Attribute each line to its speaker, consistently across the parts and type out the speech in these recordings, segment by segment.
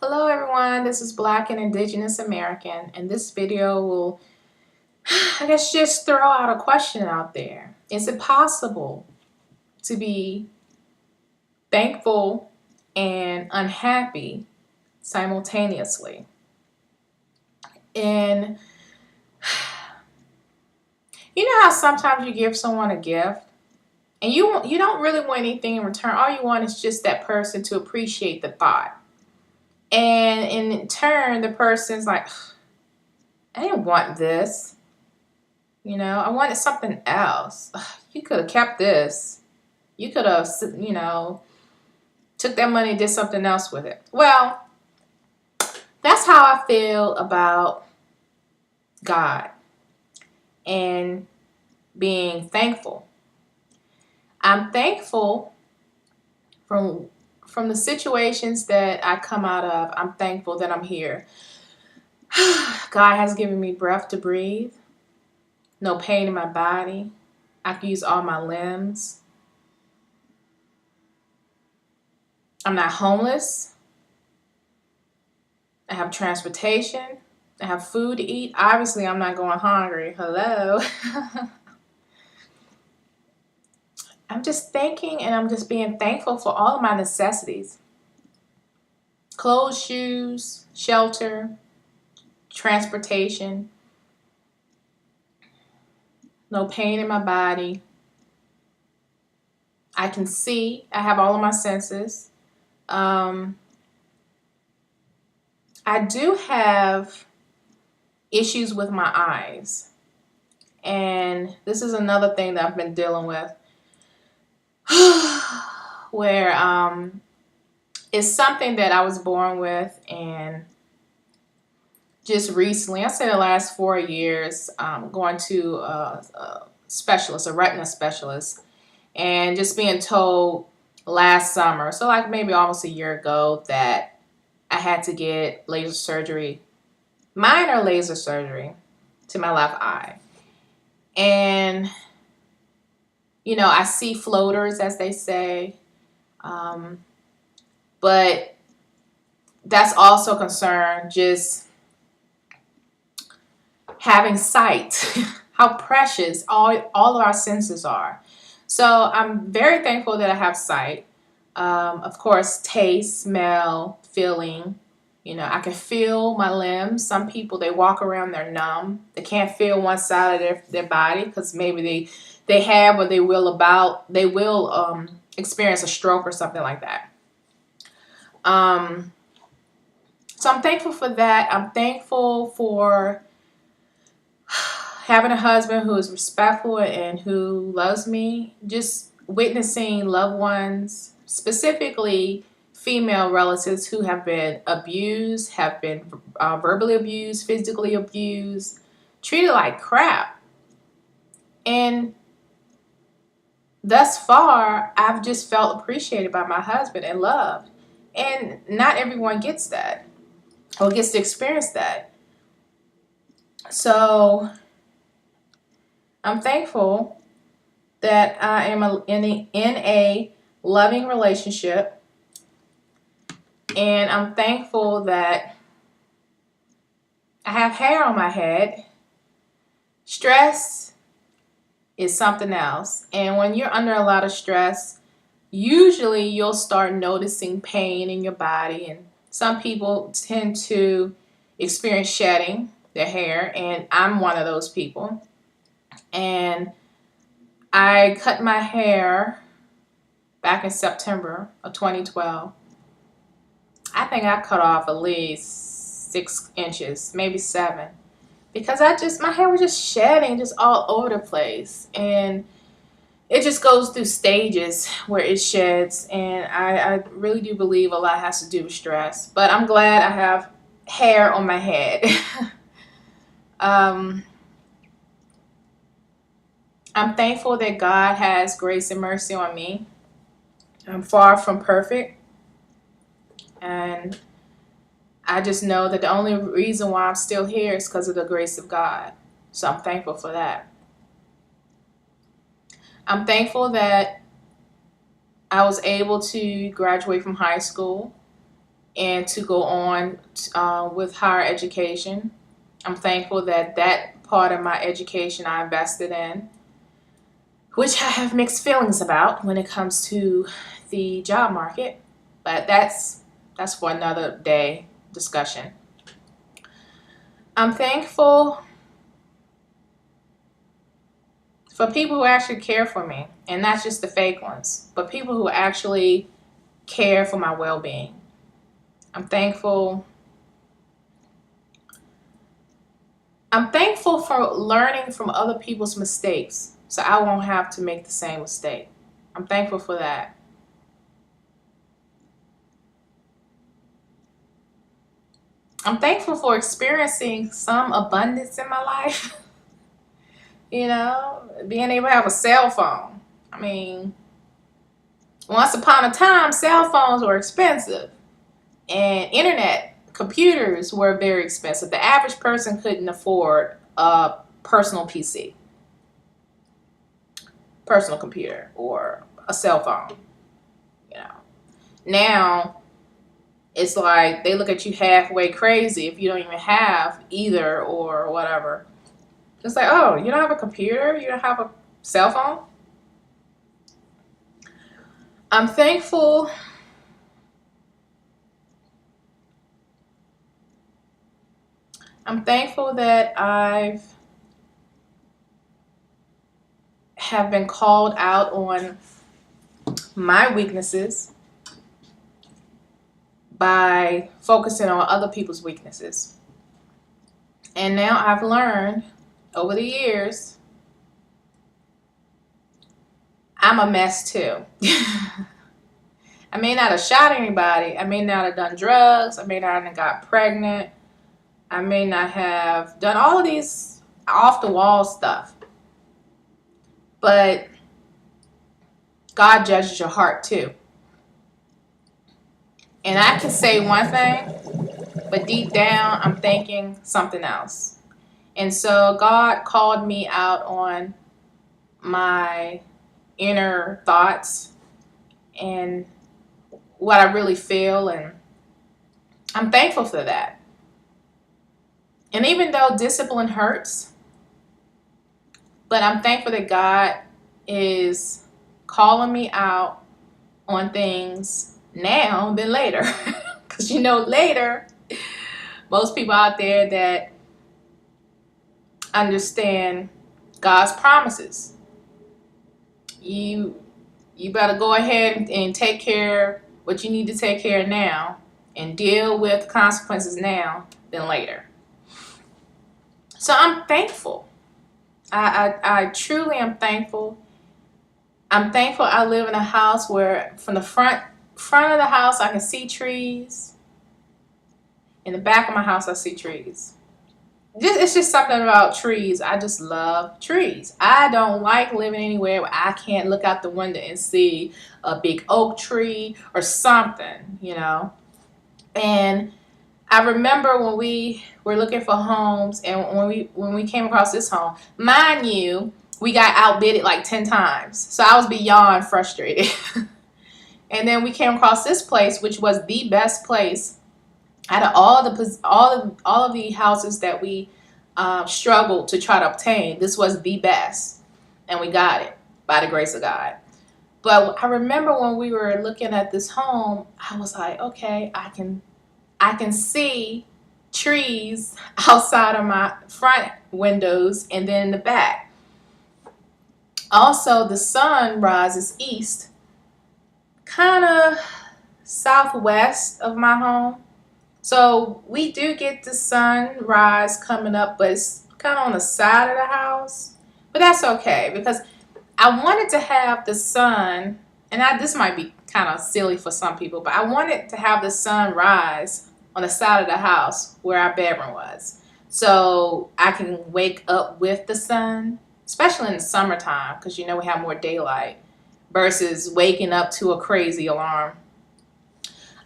Speaker 1: Hello everyone, this is Black and Indigenous American, and this video will, I guess, just throw out a question out there. Is it possible to be thankful and unhappy simultaneously? And you know how sometimes you give someone a gift and you don't really want anything in return. All you want is just that person to appreciate the thought. And in turn, the person's like, I didn't want this. I wanted something else. You could have kept this. You could have, took that money and did something else with it. Well, that's how I feel about God and being thankful. I'm thankful from the situations that I come out of. I'm thankful that I'm here. God has given me breath to breathe, no pain in my body. I can use all my limbs. I'm not homeless. I have transportation. I have food to eat. Obviously, I'm not going hungry. Hello. I'm just thanking and I'm just being thankful for all of my necessities. Clothes, shoes, shelter, transportation, no pain in my body. I can see. I have all of my senses. I do have issues with my eyes. And this is another thing that I've been dealing with. Where it's something that I was born with, and just recently, I say the last 4 years, going to a specialist, a retina specialist, and just being told last summer, so like maybe almost a year ago, that I had to get laser surgery, minor laser surgery to my left eye. And I see floaters, as they say, but that's also concerned just having sight, how precious all of our senses are. So I'm very thankful that I have sight. Of course, taste, smell, feeling. I can feel my limbs. Some people, they walk around, they're numb. They can't feel one side of their body because maybe they have or they will experience a stroke or something like that. So I'm thankful for that. I'm thankful for having a husband who is respectful and who loves me. Just witnessing loved ones, specifically female relatives who have been abused, have been verbally abused, physically abused, treated like crap. And thus far, I've just felt appreciated by my husband and loved. And not everyone gets that or gets to experience that. So I'm thankful that I am in a loving relationship. And I'm thankful that I have hair on my head. Stress is something else. And when you're under a lot of stress, usually you'll start noticing pain in your body. And some people tend to experience shedding their hair. And I'm one of those people. And I cut my hair back in September of 2012. I think I cut off at least 6 inches, maybe 7, because my hair was just shedding just all over the place. And it just goes through stages where it sheds. And I really do believe a lot has to do with stress. But I'm glad I have hair on my head. I'm thankful that God has grace and mercy on me. I'm far from perfect. And I just know that the only reason why I'm still here is because of the grace of God. So I'm thankful for that. I'm thankful that I was able to graduate from high school and to go on with higher education. I'm thankful that that part of my education I invested in, which I have mixed feelings about when it comes to the job market, but that's for another day discussion. I'm thankful for people who actually care for me, and not just the fake ones, but people who actually care for my well-being. I'm thankful. I'm thankful for learning from other people's mistakes so I won't have to make the same mistake. I'm thankful for that. I'm thankful for experiencing some abundance in my life. You know, being able to have a cell phone. I mean, once upon a time, cell phones were expensive, and internet computers were very expensive. The average person couldn't afford a personal PC, personal computer, or a cell phone. You know, now it's like they look at you halfway crazy if you don't even have either or whatever. It's like, oh, you don't have a computer? You don't have a cell phone? I'm thankful. I'm thankful that I have been called out on my weaknesses by focusing on other people's weaknesses. And now I've learned over the years, I'm a mess too. I may not have shot anybody. I may not have done drugs. I may not have got pregnant. I may not have done all of these off the wall stuff. But God judges your heart too. And I can say one thing, but deep down I'm thinking something else. And so God called me out on my inner thoughts and what I really feel, and I'm thankful for that. And even though discipline hurts, but I'm thankful that God is calling me out on things now than later. Because you know, later, most people out there that understand God's promises, you better go ahead and take care of what you need to take care of now and deal with consequences now than later. So I'm thankful. I truly am thankful. I'm thankful I live in a house where from the front of the house I can see trees. In the back of my house I see trees. It's just something about trees. I just love trees. I don't like living anywhere where I can't look out the window and see a big oak tree or something, you know. And I remember when we were looking for homes, and when we came across this home, mind you, we got outbidded like 10 times. So I was beyond frustrated. And then we came across this place, which was the best place out of all of the houses that we struggled to try to obtain. This was the best, and we got it by the grace of God. But I remember when we were looking at this home, I was like, okay, I can see trees outside of my front windows and then in the back. Also, the sun rises east, kind of southwest of my home. So we do get the sunrise coming up, but it's kind of on the side of the house. But that's okay, because I wanted to have the sun, and this might be kind of silly for some people, but I wanted to have the sun rise on the side of the house where our bedroom was. So I can wake up with the sun, especially in the summertime, because you know we have more daylight, versus waking up to a crazy alarm.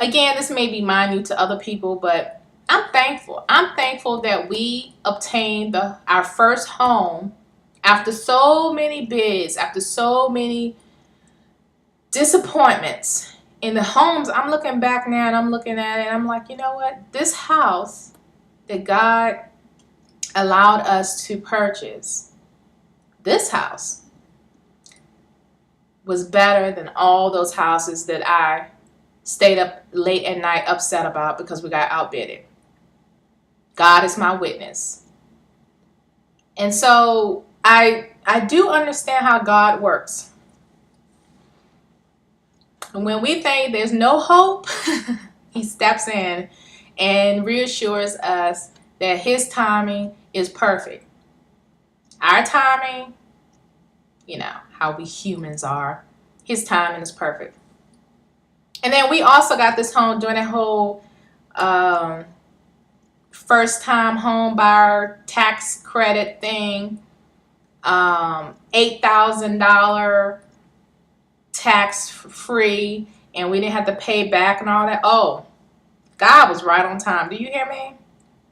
Speaker 1: Again, this may be minute to other people, but I'm thankful. I'm thankful that we obtained our first home after so many bids, after so many disappointments, in the homes, I'm looking back now and I'm looking at it and I'm like, you know what? This house that God allowed us to purchase, this house was better than all those houses that I stayed up late at night upset about because we got outbidded. God is my witness. And so I do understand how God works. And when we think there's no hope, he steps in and reassures us that his timing is perfect. Our timing, you know, how we humans are, his timing is perfect. And then we also got this home during that whole first time home buyer tax credit thing, $8,000 tax free, and we didn't have to pay back and all that. Oh, God was right on time. Do you hear me?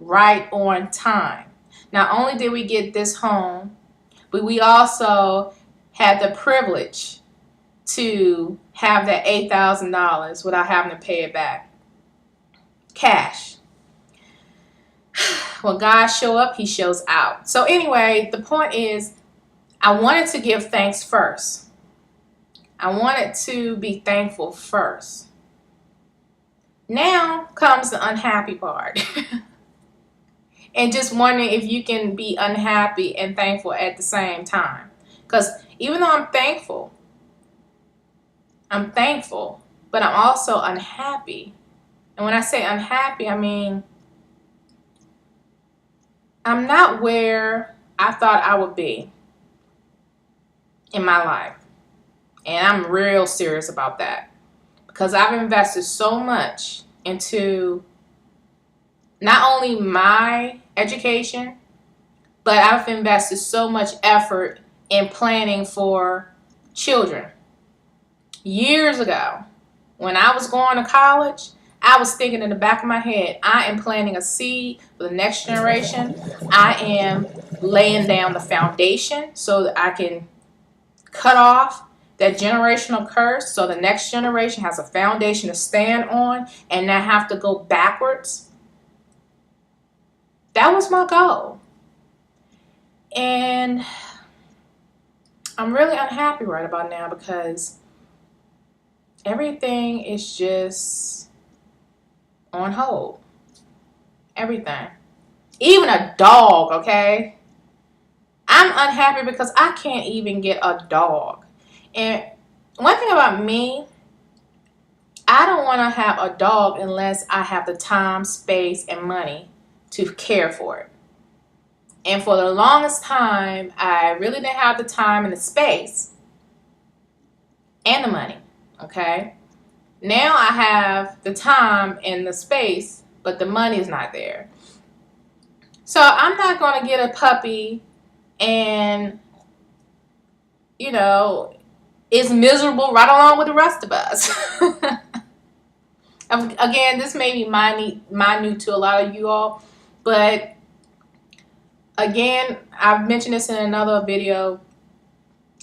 Speaker 1: Right on time. Not only did we get this home, but we also had the privilege to have that $8,000 without having to pay it back. Cash. When God shows up, he shows out. So anyway, the point is, I wanted to give thanks first. I wanted to be thankful first. Now comes the unhappy part. And just wondering if you can be unhappy and thankful at the same time. Because even though I'm thankful, but I'm also unhappy. And when I say unhappy, I mean, I'm not where I thought I would be in my life. And I'm real serious about that. Because I've invested so much into not only my education, but I've invested so much effort in planning for children. Years ago, when I was going to college, I was thinking in the back of my head, I am planting a seed for the next generation. I am laying down the foundation so that I can cut off that generational curse so the next generation has a foundation to stand on and not have to go backwards. That was my goal. And I'm really unhappy right about now because everything is just on hold. Everything. Even a dog, okay? I'm unhappy because I can't even get a dog. And one thing about me, I don't want to have a dog unless I have the time, space, and money to care for it. And for the longest time, I really didn't have the time and the space and the money, okay? Now I have the time and the space, but the money is not there. So I'm not going to get a puppy and, you know, is miserable right along with the rest of us. Again, this may be minute to a lot of you all, but again, I've mentioned this in another video.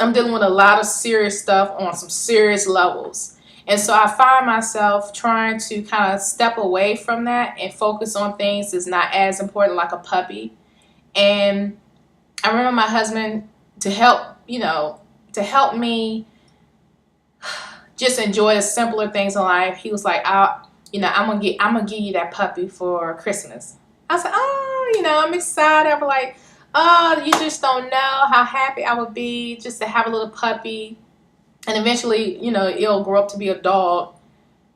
Speaker 1: I'm dealing with a lot of serious stuff on some serious levels. And so I find myself trying to kind of step away from that and focus on things that's not as important, like a puppy. And I remember my husband, to help me just enjoy the simpler things in life, he was like, I'm gonna give you that puppy for Christmas. I said, I'm excited. I'm like, oh, you just don't know how happy I would be just to have a little puppy. And eventually, it'll grow up to be a dog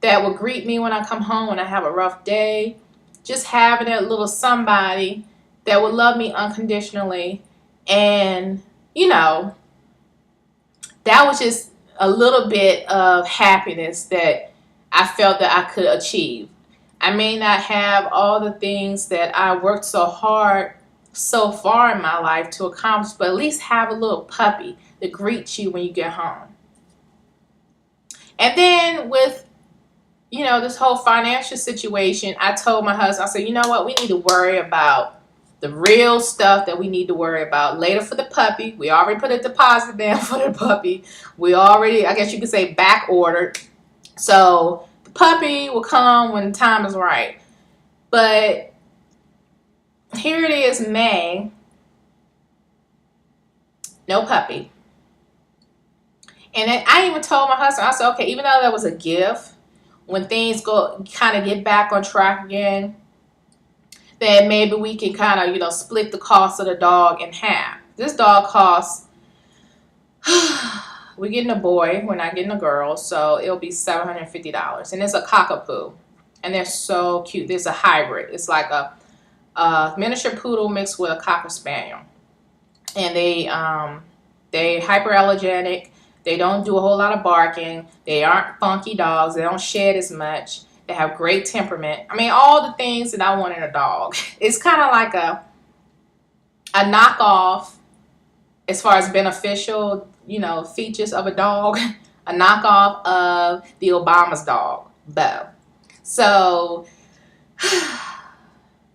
Speaker 1: that will greet me when I come home when I have a rough day. Just having that little somebody that would love me unconditionally. And, that was just a little bit of happiness that I felt that I could achieve. I may not have all the things that I worked so hard so far in my life to accomplish, but at least have a little puppy that greets you when you get home. And then with, this whole financial situation, I told my husband, I said, you know what, we need to worry about the real stuff that we need to worry about later for the puppy. We already put a deposit down for the puppy. We already, I guess you could say, back ordered So the puppy will come when the time is right. But here it is, May, no puppy. And then I even told my husband, I said, okay, even though that was a gift, when things go kind of get back on track again, then maybe we can kind of, split the cost of the dog in half. This dog costs, we're getting a boy, we're not getting a girl, so it'll be $750. And it's a cockapoo. And they're so cute. There's a hybrid. It's like a miniature poodle mixed with a cocker spaniel. And they hyperallergenic. They don't do a whole lot of barking. They aren't funky dogs. They don't shed as much. They have great temperament. I mean, all the things that I want in a dog. It's kind of like a knockoff as far as beneficial, features of a dog. A knockoff of the Obama's dog, Bo. So,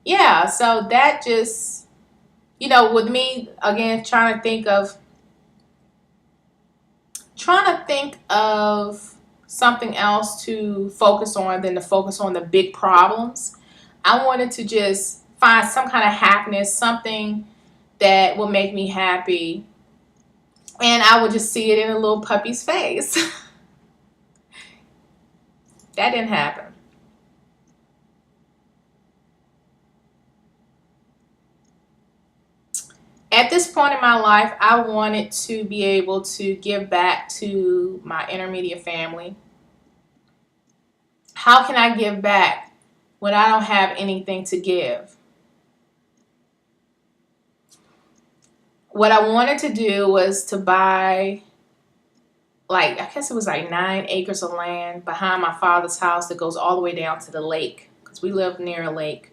Speaker 1: yeah, so that just, with me, again, trying to think of something else to focus on than to focus on the big problems. I wanted to just find some kind of happiness, something that will make me happy, and I would just see it in a little puppy's face. That didn't happen. At this point in my life, I wanted to be able to give back to my intermediate family. How can I give back when I don't have anything to give? What I wanted to do was to buy, I guess it was 9 acres of land behind my father's house that goes all the way down to the lake, because we live near a lake.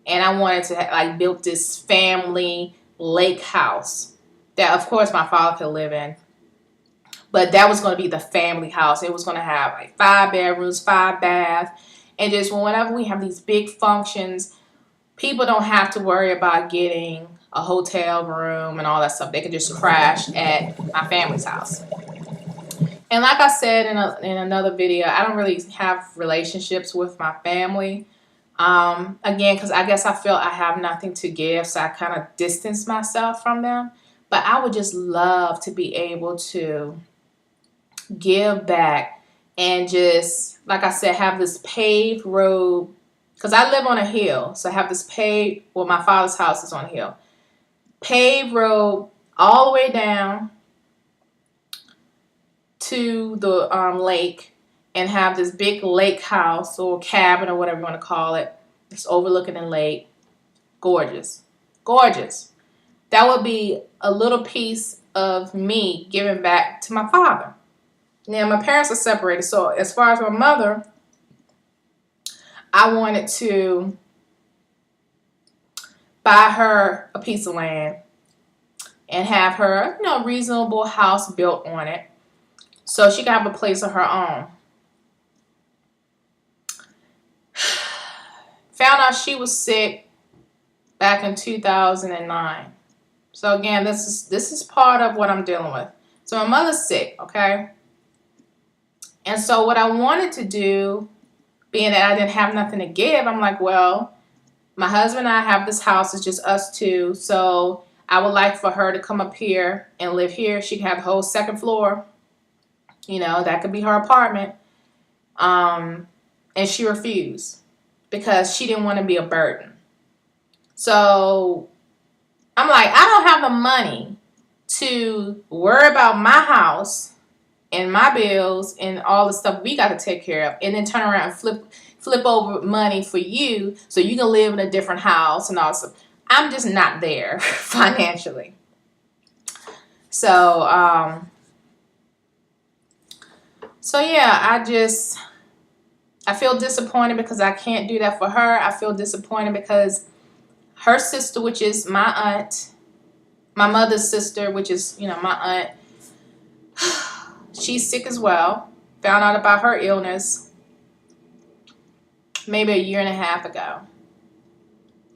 Speaker 1: And I wanted to build this family lake house that, of course, my father could live in. But that was going to be the family house. It was going to have 5 bedrooms, 5 baths. And just whenever we have these big functions, people don't have to worry about getting a hotel room and all that stuff. They can just crash at my family's house. And like I said in another video, I don't really have relationships with my family. Again, because I guess I feel I have nothing to give, so I kind of distance myself from them. But I would just love to be able to give back and just, like I said, have this paved road, because I live on a hill. So I have this paved, well, my father's house is on a hill. Paved road all the way down to the lake, and have this big lake house or cabin or whatever you want to call it. It's overlooking the lake. Gorgeous. Gorgeous. That would be a little piece of me giving back to my father. Now, my parents are separated, so as far as my mother, I wanted to buy her a piece of land and have her, reasonable house built on it, so she can have a place of her own. Found out she was sick back in 2009. So again, this is part of what I'm dealing with. So my mother's sick, okay? And so what I wanted to do, being that I didn't have nothing to give, I'm like, well, my husband and I have this house. It's just us two. So I would like for her to come up here and live here. She can have the whole second floor. That could be her apartment. And she refused because she didn't want to be a burden. So I'm like, I don't have the money to worry about my house and my bills and all the stuff we got to take care of, and then turn around and flip over money for you so you can live in a different house and all that stuff. I'm just not there financially. So, yeah, I feel disappointed because I can't do that for her. I feel disappointed because her sister, which is my aunt, my mother's sister, which is, my aunt, she's sick as well. Found out about her illness maybe a year and a half ago.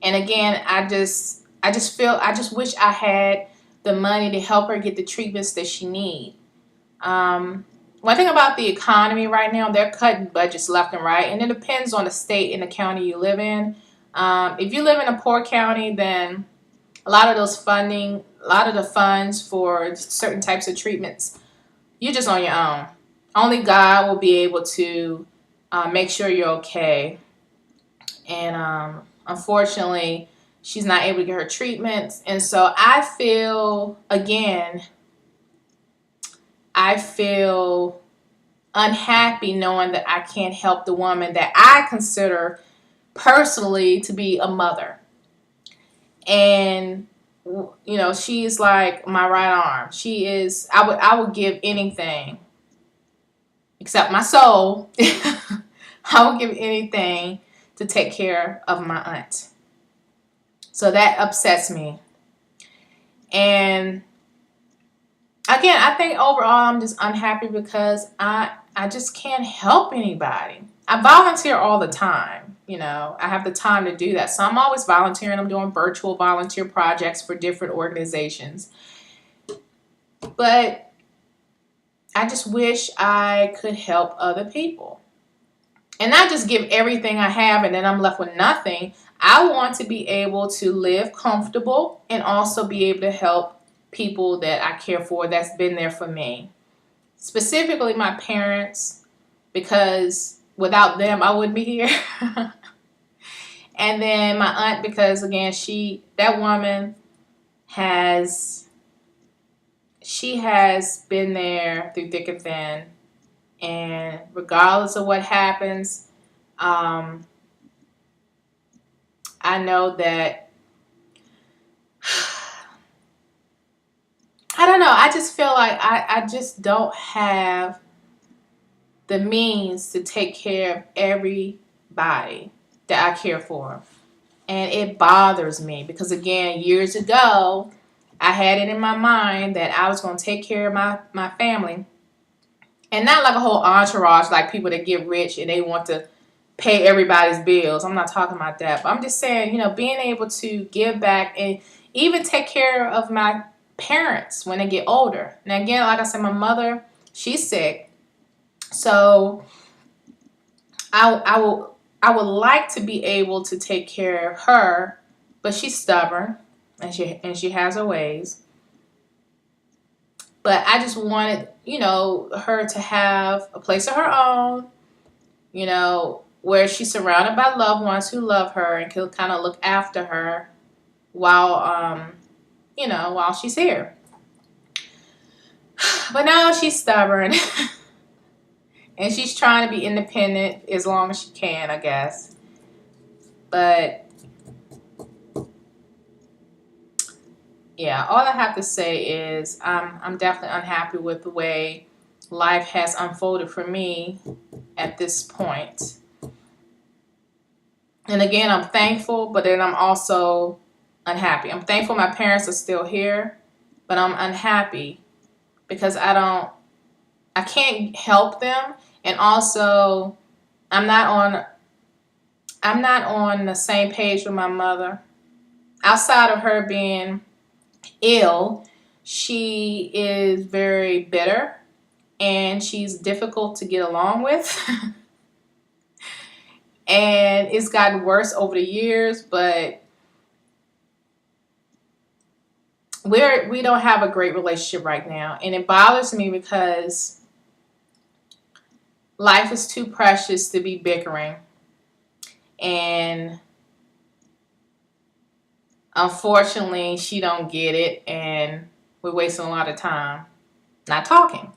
Speaker 1: And again, I just wish I had the money to help her get the treatments that she needs. one thing about the economy right now, they're cutting budgets left and right, and it depends on the state and the county you live in. If you live in a poor county, then a lot of those funding, a lot of the funds for certain types of treatments, you're just on your own. Only God will be able to make sure you're okay. And unfortunately, she's not able to get her treatments. And so I feel unhappy knowing that I can't help the woman that I consider personally to be a mother. And she's like my right arm. She is. I would give anything except my soul. I would give anything to take care of my aunt. So that upsets me. And again, I think overall I'm just unhappy because I just can't help anybody. I volunteer all the time. I have the time to do that. So I'm always volunteering. I'm doing virtual volunteer projects for different organizations. But I just wish I could help other people. And not just give everything I have and then I'm left with nothing. I want to be able to live comfortable and also be able to help people that I care for that's been there for me. Specifically my parents, because without them I wouldn't be here. And then my aunt, because again, that woman has been there through thick and thin. And regardless of what happens, I know that, I don't know, I just feel like I just don't have the means to take care of everybody that I care for. And it bothers me because, again, years ago, I had it in my mind that I was going to take care of my family. And not like a whole entourage, like people that get rich and they want to pay everybody's bills. I'm not talking about that. But I'm just saying, being able to give back and even take care of my parents when they get older. Now, again, like I said, my mother, she's sick. So I would like to be able to take care of her, but she's stubborn and she has her ways. But I just wanted, her to have a place of her own, where she's surrounded by loved ones who love her and can kind of look after her while she's here. But now she's stubborn. And she's trying to be independent as long as she can, I guess. But yeah, all I have to say is I'm definitely unhappy with the way life has unfolded for me at this point. And again, I'm thankful, but then I'm also unhappy. I'm thankful my parents are still here, but I'm unhappy because I can't help them, and also I'm not on the same page with my mother. Outside of her being ill, she is very bitter and she's difficult to get along with. And it's gotten worse over the years, but we don't have a great relationship right now. And it bothers me because life is too precious to be bickering. And unfortunately, she don't get it, and we're wasting a lot of time not talking.